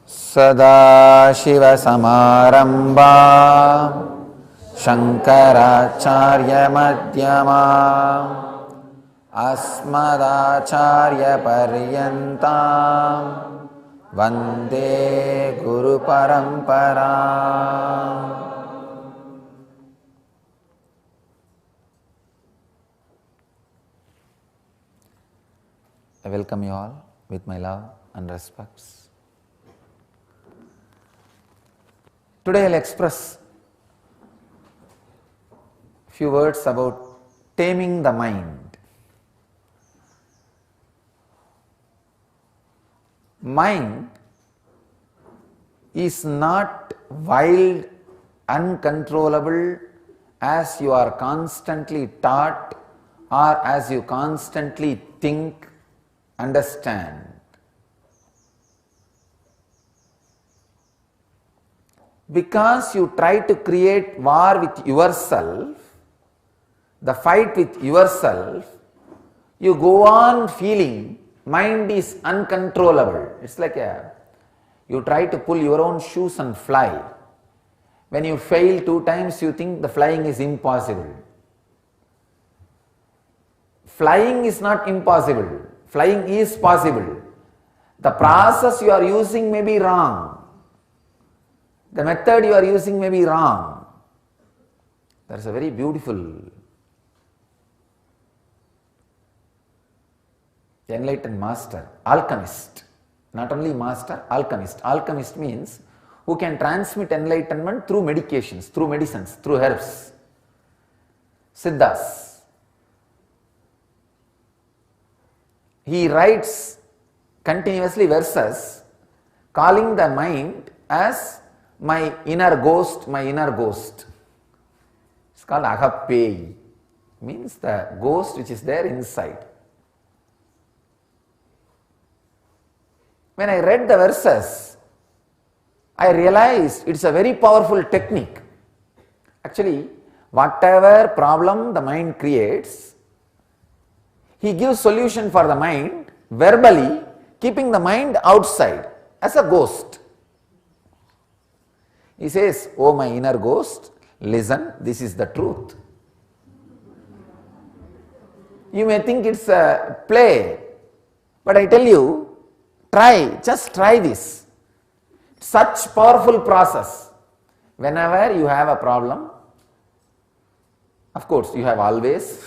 सदाशिवसमारम्भां शङ्कराचार्यमध्यमाम् अस्मदाचार्यपर्यन्तां वन्दे गुरुपरम्पराम्. I welcome you all with my love and respects. Today I will express a few words about taming the mind. Mind is not wild, uncontrollable as you are constantly taught or as you constantly think, understand. Because you try to create war with yourself, the fight with yourself, you go on feeling mind is uncontrollable. It's like you try to pull your own shoes and fly. When you fail 2 times, you think the flying is impossible. Flying is not impossible. Flying is possible. The process you are using may be wrong. The method you are using may be wrong. There is a very beautiful enlightened master, alchemist. Not only master, alchemist. Alchemist means who can transmit enlightenment through medications, through medicines, through herbs. Siddhas. He writes continuously verses calling the mind as my inner ghost, my inner ghost. It's called Agape, means the ghost which is there inside. When I read the verses, I realized it's a very powerful technique. Actually, whatever problem the mind creates, he gives solution for the mind verbally, keeping the mind outside as a ghost. He says, "Oh my inner ghost, listen, this is the truth." You may think it's a play, but I tell you, just try this. Such powerful process. Whenever you have a problem, of course you have always,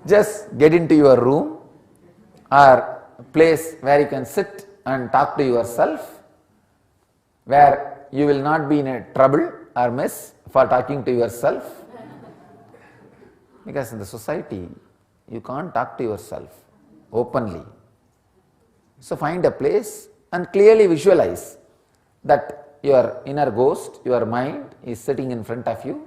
just get into your room or place where you can sit and talk to yourself, where you will not be in a trouble or mess for talking to yourself. Because in the society, you can't talk to yourself openly. So find a place and clearly visualize that your inner ghost, your mind is sitting in front of you,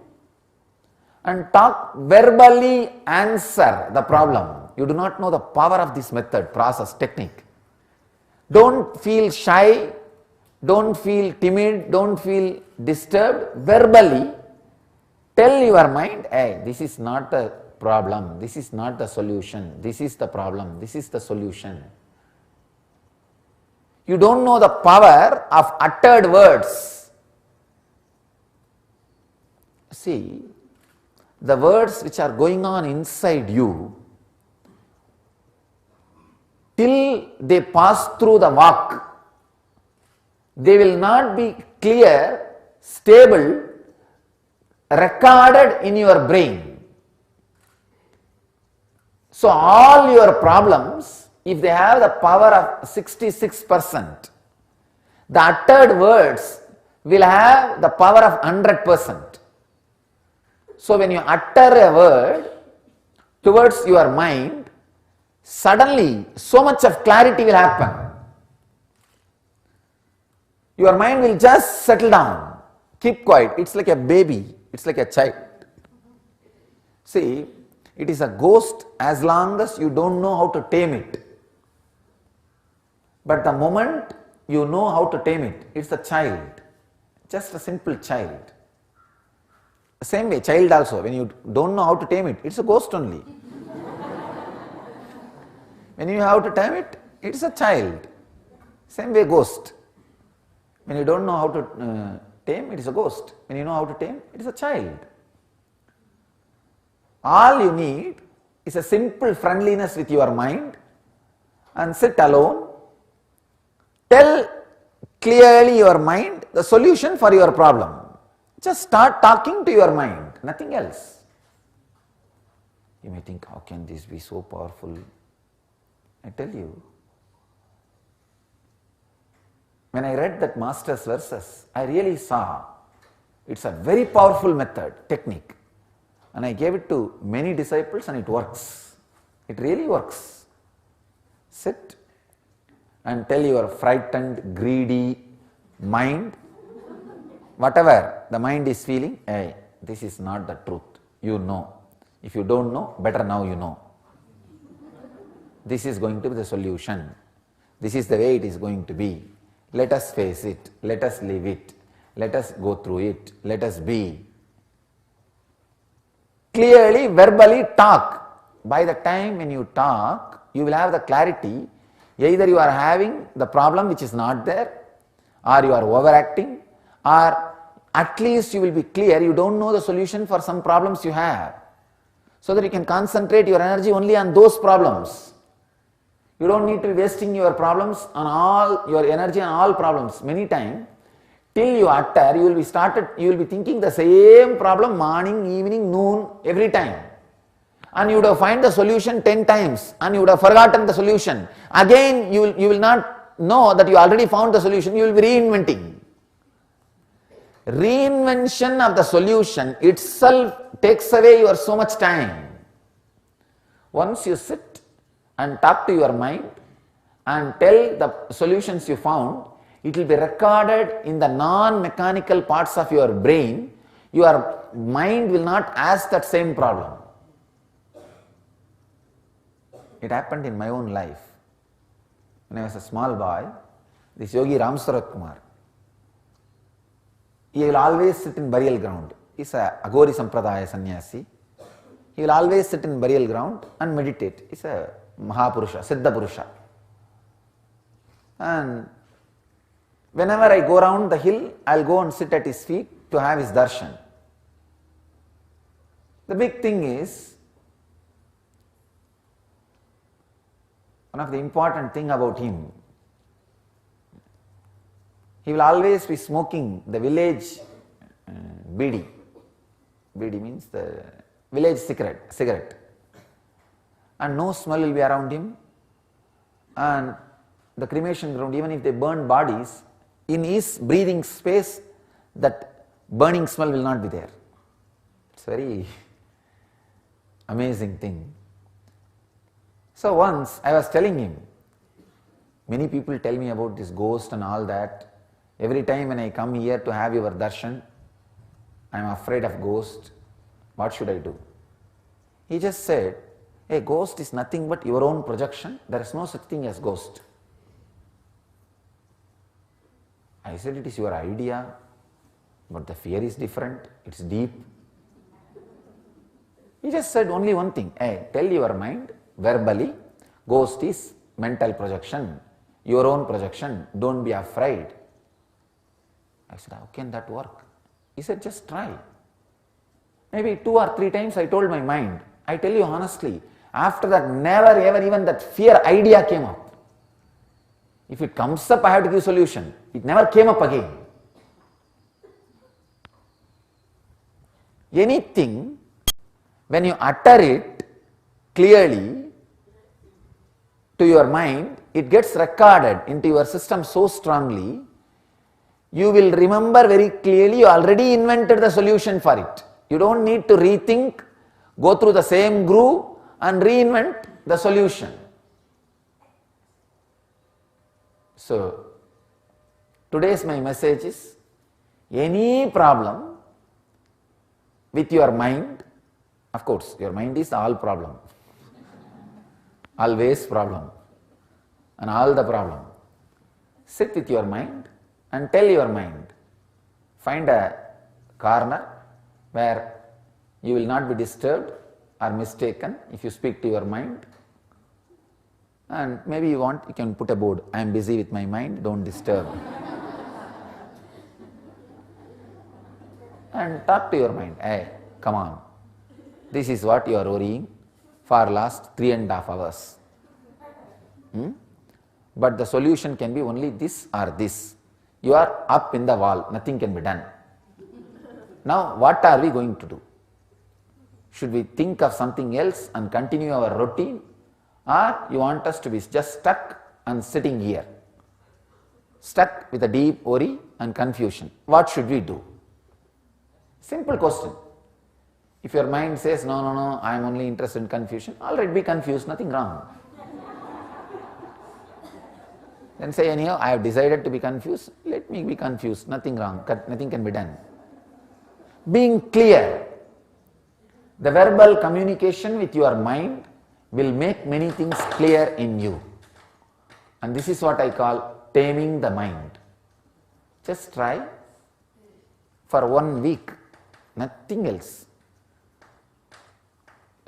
and talk, verbally answer the problem. You do not know the power of this method, process, technique. Don't feel shy, don't feel timid, don't feel disturbed. Verbally tell your mind, hey, this is not the problem, this is not the solution, this is the problem, this is the solution. You don't know the power of uttered words. See, the words which are going on inside you, till they pass through the vak, they will not be clear, stable, recorded in your brain. So all your problems, if they have the power of 66%, the uttered words will have the power of 100%. So when you utter a word towards your mind, suddenly so much of clarity will happen. Your mind will just settle down, keep quiet. It's like a baby, it's like a child. See, it is a ghost as long as you don't know how to tame it. But the moment you know how to tame it, it's a child, just a simple child. Same way, child also, when you don't know how to tame it, it's a ghost only. When you have to tame it, it is a child. Same way ghost. When you don't know how to tame, it is a ghost. When you know how to tame, it is a child. All you need is a simple friendliness with your mind and sit alone. Tell clearly your mind the solution for your problem. Just start talking to your mind, nothing else. You may think, how can this be so powerful? I tell you, when I read that master's verses, I really saw it's a very powerful method, technique. And I gave it to many disciples and it works. It really works. Sit and tell your frightened, greedy mind, whatever the mind is feeling, hey, this is not the truth. You know. If you don't know, better now you know. This is going to be the solution. This is the way it is going to be. Let us face it. Let us live it. Let us go through it. Let us be. Clearly, verbally talk. By the time when you talk, you will have the clarity. Either you are having the problem which is not there, or you are overacting, or at least you will be clear, you don't know the solution for some problems you have. So that you can concentrate your energy only on those problems. You don't need to be wasting your problems on all, your energy on all problems. Many times, till you utter, you will be thinking the same problem morning, evening, noon, every time. And you would have find the solution 10 times and you would have forgotten the solution. Again, you will not know that you already found the solution, you will be reinventing. Reinvention of the solution itself takes away your so much time. Once you sit and talk to your mind and tell the solutions you found, it will be recorded in the non-mechanical parts of your brain. Your mind will not ask that same problem. It happened in my own life. When I was a small boy, this Yogi Ram Sarat Kumar, he will always sit in burial ground. He is a Agori Sampradaya sannyasi. He will always sit in burial ground and meditate. He is a Mahapurusha, Siddha Purusha. And whenever I go around the hill, I will go and sit at his feet to have his darshan. The big thing is, one of the important thing about him, he will always be smoking the village bidi. Bidi means the village cigarette. And no smell will be around him. And the cremation ground, even if they burn bodies, in his breathing space, that burning smell will not be there. It's a very amazing thing. So once I was telling him, many people tell me about this ghost and all that. Every time when I come here to have your darshan, I am afraid of ghost. What should I do? He just said, a ghost is nothing but your own projection. There is no such thing as ghost. I said, it is your idea, but the fear is different. It's deep. He just said only one thing. Hey, tell your mind verbally, ghost is mental projection, your own projection. Don't be afraid. I said, how can that work? He said, just try. Maybe 2 or 3 times I told my mind. I tell you honestly, after that, never ever even that fear idea came up. If it comes up, I have to give solution. It never came up again. Anything, when you utter it clearly to your mind, it gets recorded into your system so strongly, you will remember very clearly you already invented the solution for it. You don't need to rethink, go through the same groove and reinvent the solution. So, today's my message is, any problem with your mind, of course, your mind is all problem, always problem, and all the problem. Sit with your mind and tell your mind. Find a corner where you will not be disturbed or mistaken if you speak to your mind, And maybe you can put a board, I am busy with my mind, don't disturb. And talk to your mind, hey, come on, this is what you are worrying for last 3.5 hours. But the solution can be only this or this. You are up in the wall, nothing can be done. Now what are we going to do? Should we think of something else and continue our routine, or you want us to be just stuck and sitting here, stuck with a deep worry and confusion? What should we do? Simple question. If your mind says, no, I am only interested in confusion, all right, be confused, nothing wrong. Then say, anyhow, I have decided to be confused, let me be confused, nothing wrong, nothing can be done. Being clear. The verbal communication with your mind will make many things clear in you. And this is what I call taming the mind. Just try for 1 week, nothing else.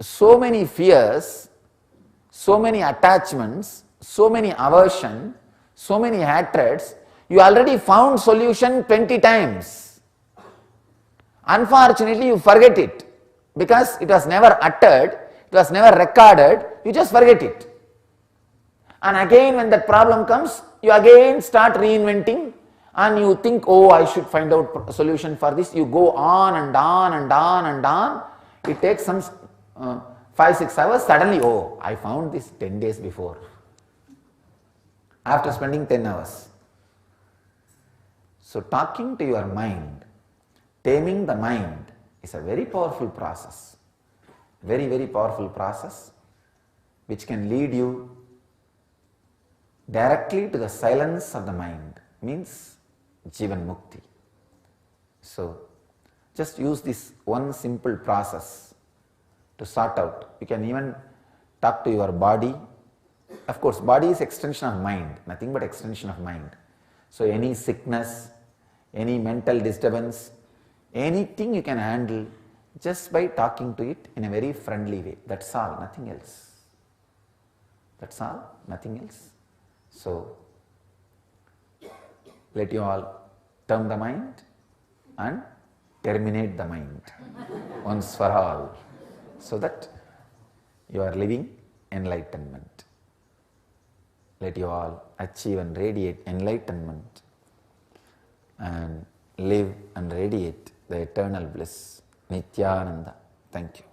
So many fears, so many attachments, so many aversion, so many hatreds, you already found solution 20 times. Unfortunately, you forget it because it was never uttered, it was never recorded, you just forget it. And again when that problem comes, you again start reinventing and you think, oh, I should find out a solution for this. You go on and on and on and on. It takes some 5-6 hours, suddenly, oh, I found this 10 days before, after spending 10 hours. So talking to your mind, taming the mind is a very powerful process, very, very powerful process which can lead you directly to the silence of the mind, means Jivan Mukti. So just use this one simple process to sort out. You can even talk to your body. Of course, body is extension of mind, nothing but extension of mind. So any sickness, any mental disturbance, anything you can handle just by talking to it in a very friendly way. That's all, nothing else. That's all, nothing else. So let you all term the mind and terminate the mind once for all, so that you are living enlightenment. Let you all achieve and radiate enlightenment and live and radiate the eternal bliss, Nityananda. Thank you.